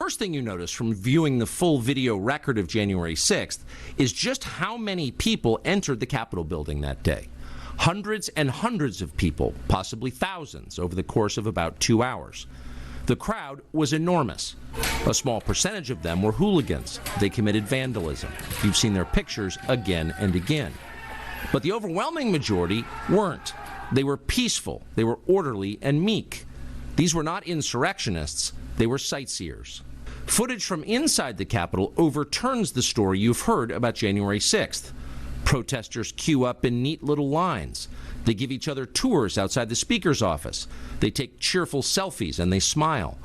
first thing you notice from viewing the full video record of January 6th is just how many people entered the Capitol building that day. Hundreds and hundreds of people, possibly thousands, over the course of about 2 hours. The crowd was enormous. A small percentage of them were hooligans. They committed vandalism. You've seen their pictures again and again. But the overwhelming majority weren't. They were peaceful. They were orderly and meek. These were not insurrectionists. They were sightseers. Footage from inside the Capitol overturns the story you've heard about January 6th. Protesters queue up in neat little lines. They give each other tours outside the Speaker's office. They take cheerful selfies and they smile.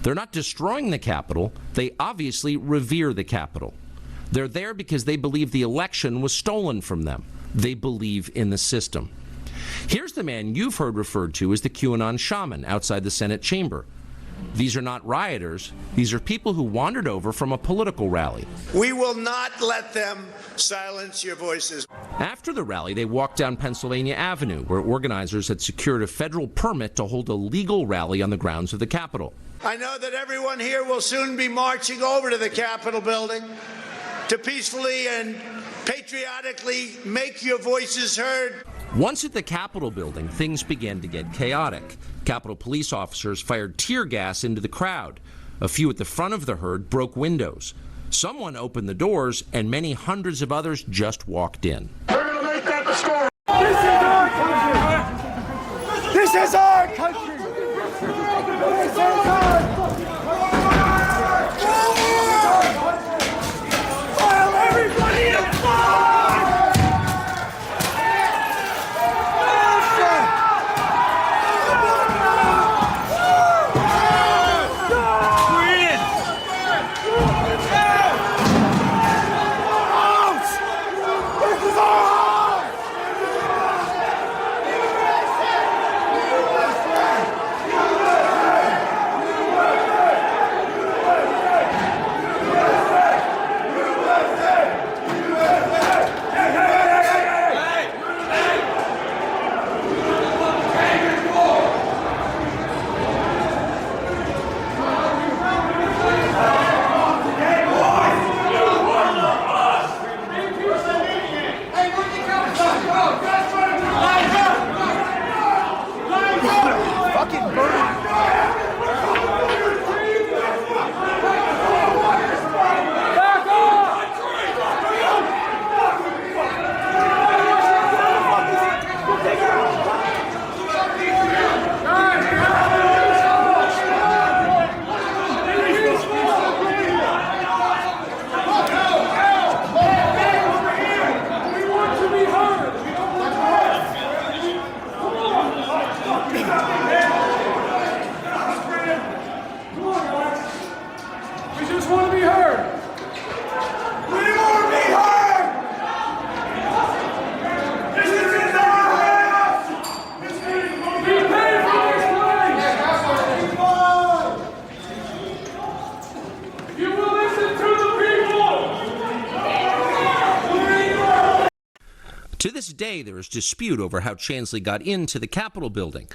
They're not destroying the Capitol. They obviously revere the Capitol. They're there because they believe the election was stolen from them. They believe in the system. Here's the man you've heard referred to as the QAnon Shaman outside the Senate chamber. These are not rioters. These are people who wandered over from a political rally. We will not let them silence your voices. After the rally, they walked down Pennsylvania Avenue, where organizers had secured a federal permit to hold a legal rally on the grounds of the Capitol. I know that everyone here will soon be marching over to the Capitol building to peacefully and patriotically make your voices heard. Once at the Capitol building, things began to get chaotic. Capitol police officers fired tear gas into the crowd. A few at the front of the herd broke windows. Someone opened the doors, and many hundreds of others just walked in. We're going to make that the story. This is our country. This is our country. File everybody inside. To this day, there is dispute over how Chansley got into the Capitol building.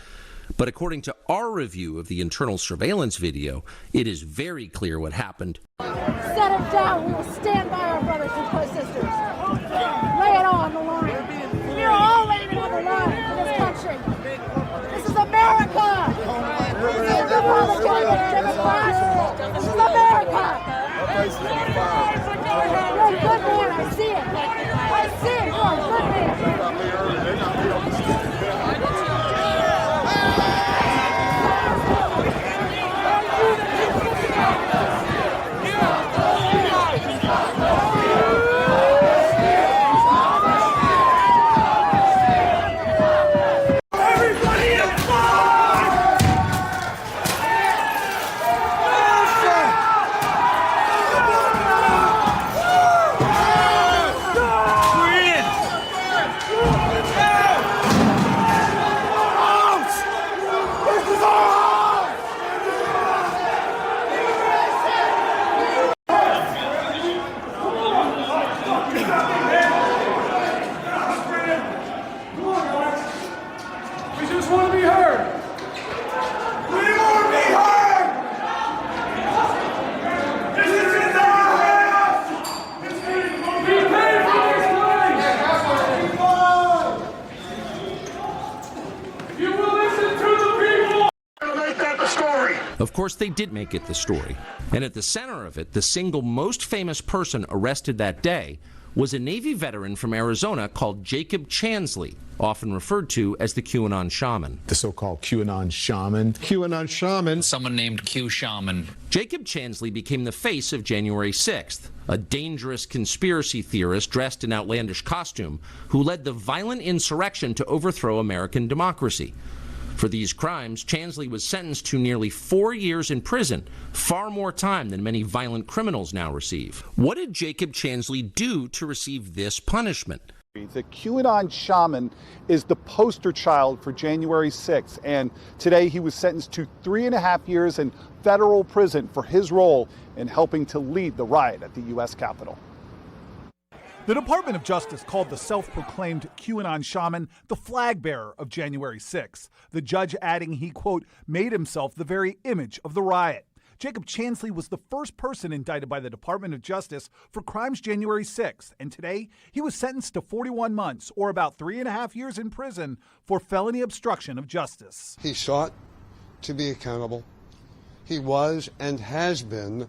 But according to our review of the internal surveillance video, it is very clear what happened. Set him down. We will stand by our brothers and sisters. Lay it all on the line. You're all laying it on the line for this country. This is America. This is Republican and Democrat. This is America. You're a good man. I see it. I see it. You're a good man. course, they did make it the story. And at the center of it, the single most famous person arrested that day was a Navy veteran from Arizona called Jacob Chansley, often referred to as the QAnon Shaman. The so-called QAnon Shaman. QAnon Shaman. Someone named Q Shaman. Jacob Chansley became the face of January 6th, a dangerous conspiracy theorist dressed in outlandish costume who led the violent insurrection to overthrow American democracy. For these crimes, Chansley was sentenced to nearly 4 years in prison, far more time than many violent criminals now receive. What did Jacob Chansley do to receive this punishment? The QAnon Shaman is the poster child for January 6th, and today he was sentenced to 3.5 years in federal prison for his role in helping to lead the riot at the U.S. Capitol. The Department of Justice called the self-proclaimed QAnon Shaman the flag bearer of January 6th, the judge adding he, quote, made himself the very image of the riot. Jacob Chansley was the first person indicted by the Department of Justice for crimes January 6th, and today he was sentenced to 41 months, or about 3.5 years in prison, for felony obstruction of justice. He sought to be accountable. He was and has been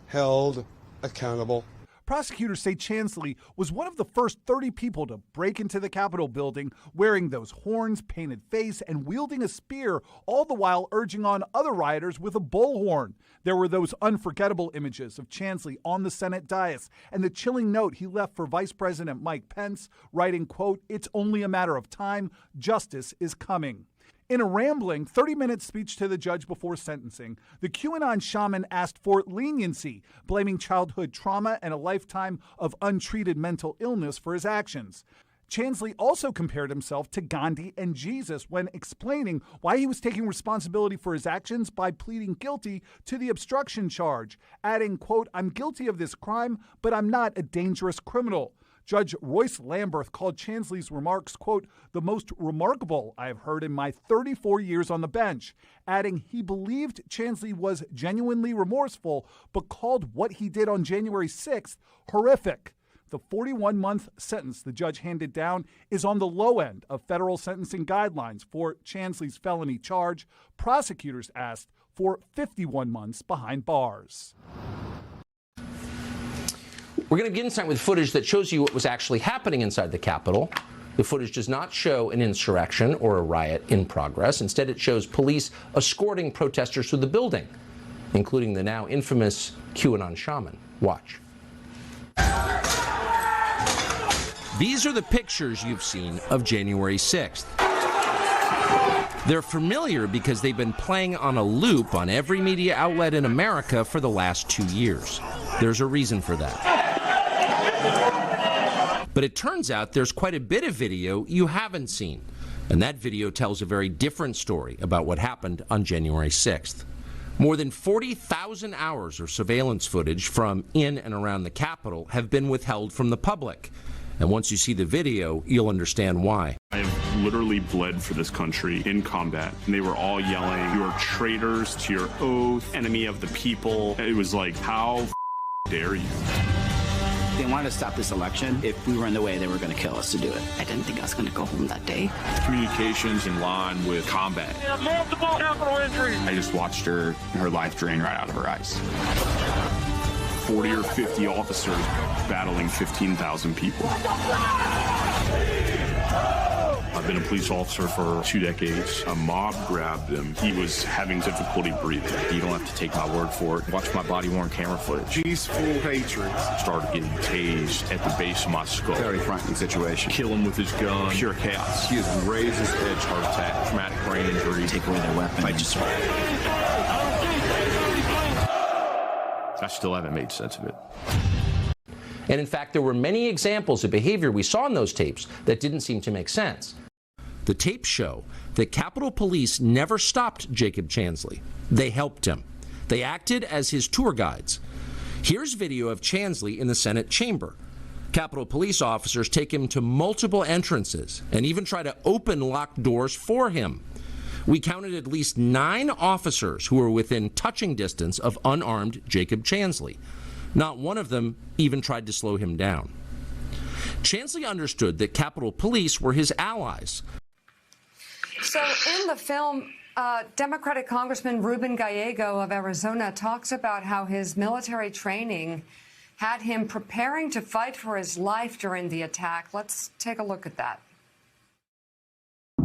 held accountable. Prosecutors say Chansley was one of the first 30 people to break into the Capitol building wearing those horns, painted face, and wielding a spear, all the while urging on other rioters with a bullhorn. There were those unforgettable images of Chansley on the Senate dais and the chilling note he left for Vice President Mike Pence, writing, quote, it's only a matter of time, justice is coming. In a rambling 30-minute speech to the judge before sentencing, the QAnon Shaman asked for leniency, blaming childhood trauma and a lifetime of untreated mental illness for his actions. Chansley also compared himself to Gandhi and Jesus when explaining why he was taking responsibility for his actions by pleading guilty to the obstruction charge, adding, quote, I'm guilty of this crime, but I'm not a dangerous criminal. Judge Royce Lamberth called Chansley's remarks, quote, the most remarkable I have heard in my 34 years on the bench, adding he believed Chansley was genuinely remorseful, but called what he did on January 6th horrific. The 41-month sentence the judge handed down is on the low end of federal sentencing guidelines for Chansley's felony charge. Prosecutors asked for 51 months behind bars. We're going to begin insight with footage that shows you what was actually happening inside the Capitol. The footage does not show an insurrection or a riot in progress. Instead, it shows police escorting protesters through the building, including the now infamous QAnon Shaman. Watch. These are the pictures you've seen of January 6th. They're familiar because they've been playing on a loop on every media outlet in America for the last 2 years. There's a reason for that. But it turns out there's quite a bit of video you haven't seen. And that video tells a very different story about what happened on January 6th. More than 40,000 hours of surveillance footage from in and around the Capitol have been withheld from the public. And once you see the video, you'll understand why. I've literally bled for this country in combat. And they were all yelling, you are traitors to your oath, enemy of the people. It was like, how dare you? They wanted to stop this election. If we were in the way, they were going to kill us to do it. I didn't think I was going to go home that day. Communications in line with combat. Multiple capital injuries. I just watched her life drain right out of her eyes. 40 or 50 officers battling 15,000 people. I've been a police officer for 2 decades. A mob grabbed him. He was having difficulty breathing. You don't have to take my word for it. Watch my body-worn camera footage. Peaceful hatred. Started getting tased at the base of my skull. Very frightening situation. Kill him with his gun. Pure chaos. He has raised his edge. Heart attack. Traumatic brain injury. Take away their weapon. I still haven't made sense of it. And in fact, there were many examples of behavior we saw in those tapes that didn't seem to make sense. The tapes show that Capitol Police never stopped Jacob Chansley. They helped him. They acted as his tour guides. Here's video of Chansley in the Senate chamber. Capitol Police officers take him to multiple entrances and even try to open locked doors for him. We counted at least 9 officers who were within touching distance of unarmed Jacob Chansley. Not one of them even tried to slow him down. Chansley understood that Capitol Police were his allies. So in the film, Democratic Congressman Ruben Gallego of Arizona talks about how his military training had him preparing to fight for his life during the attack. Let's take a look at that.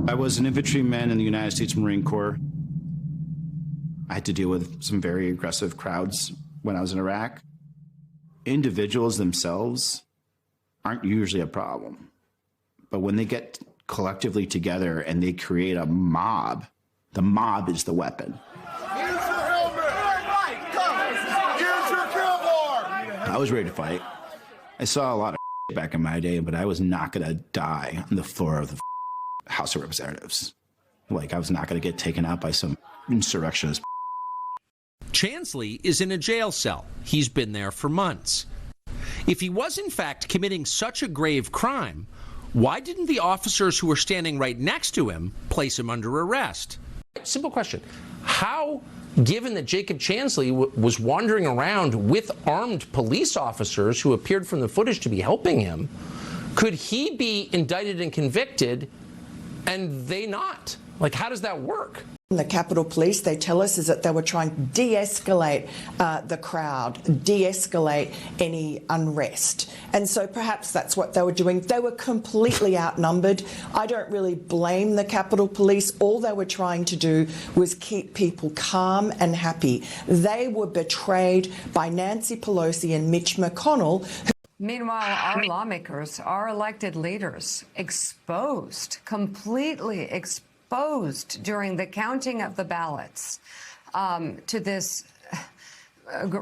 I was an infantryman in the United States Marine Corps. I had to deal with some very aggressive crowds when I was in Iraq. Individuals themselves aren't usually a problem, but when they get collectively together and they create a mob, the mob is the weapon. Use your helmet! Use your kill bar! I was ready to fight. I saw a lot of back in my day, but I was not going to die on the floor of the House of Representatives. Like, I was not going to get taken out by some insurrectionist. Chansley is in a jail cell. He's been there for months. If he was in fact committing such a grave crime, why didn't the officers who were standing right next to him place him under arrest? Simple question. How, given that Jacob Chansley was wandering around with armed police officers who appeared from the footage to be helping him, could he be indicted and convicted and they not? Like, how does that work? The Capitol Police, they tell us, is that they were trying to de-escalate the crowd, de-escalate any unrest. And so perhaps that's what they were doing. They were completely outnumbered. I don't really blame the Capitol Police. All they were trying to do was keep people calm and happy. They were betrayed by Nancy Pelosi and Mitch McConnell. Meanwhile, our lawmakers, our elected leaders, completely exposed during the counting of the ballots to this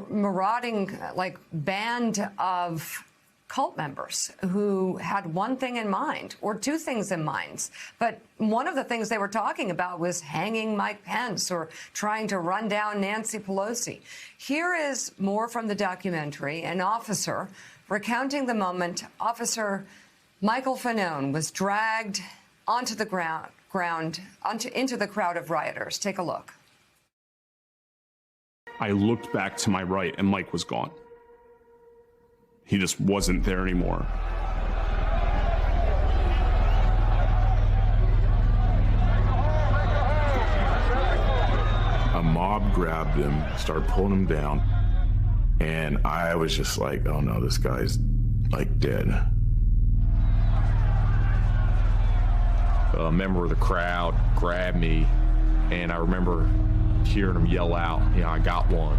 marauding band of cult members who had one thing in mind, or two things in mind. But one of the things they were talking about was hanging Mike Pence or trying to run down Nancy Pelosi. Here is more from the documentary. An officer recounting the moment Officer Michael Fanone was dragged onto the into the crowd of rioters. Take a look. I looked back to my right and Mike was gone. He just wasn't there anymore. A mob grabbed him, started pulling him down, and I was just like, oh no, this guy's like dead. A member of the crowd grabbed me, and I remember hearing him yell out, I got one.